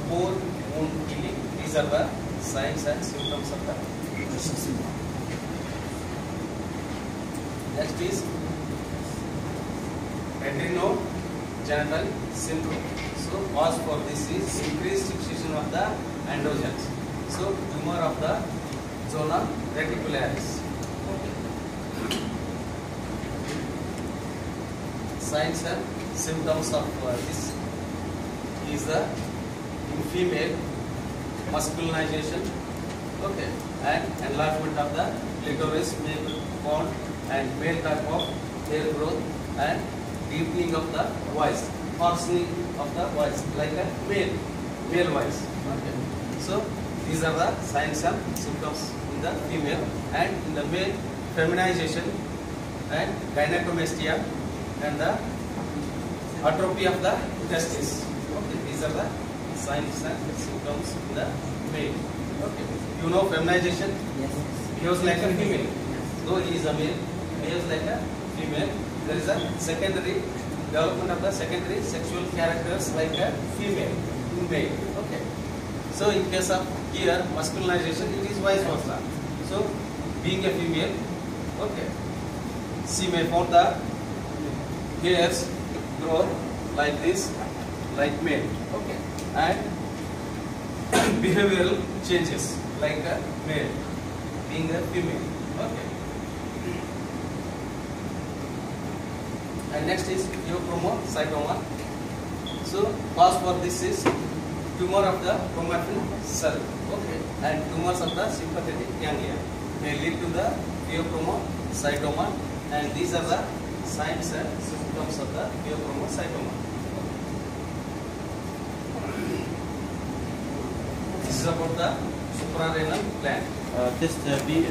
pore wound healing. These are the signs and symptoms of the depression syndrome. Next is adrenogenital syndrome. So cause for this is increased secretion of the androgens. So tumor of the zona reticularis. Signs and symptoms of this is the in female masculinization, okay, and enlargement of the clitoris may be found, and male type of hair growth and deepening of the voice, hoarsening of the voice like a male voice. Okay. So these are the signs and symptoms in the female, and in the male feminization and gynecomastia and the atrophy of the testis. Okay. These are the signs and symptoms in the male. Okay. You know feminization? Yes. Behaves like a female. Though he is a male, behaves like a female. There is a secondary development of the secondary sexual characters like a female in male. Okay. So in case of here masculinization, it is vice versa. So being a female, okay, she may form the hairs grow like this, like male. Okay. And behavioral changes like a male, being a female. Okay. And next is pheochromocytoma. So cause for this is tumor of the chromatin cell. Okay. And tumors of the sympathetic ganglia may lead to the pheochromocytoma, and these are the signs and symptoms of the pheochromocytoma. This is about the suprarenal gland. Just be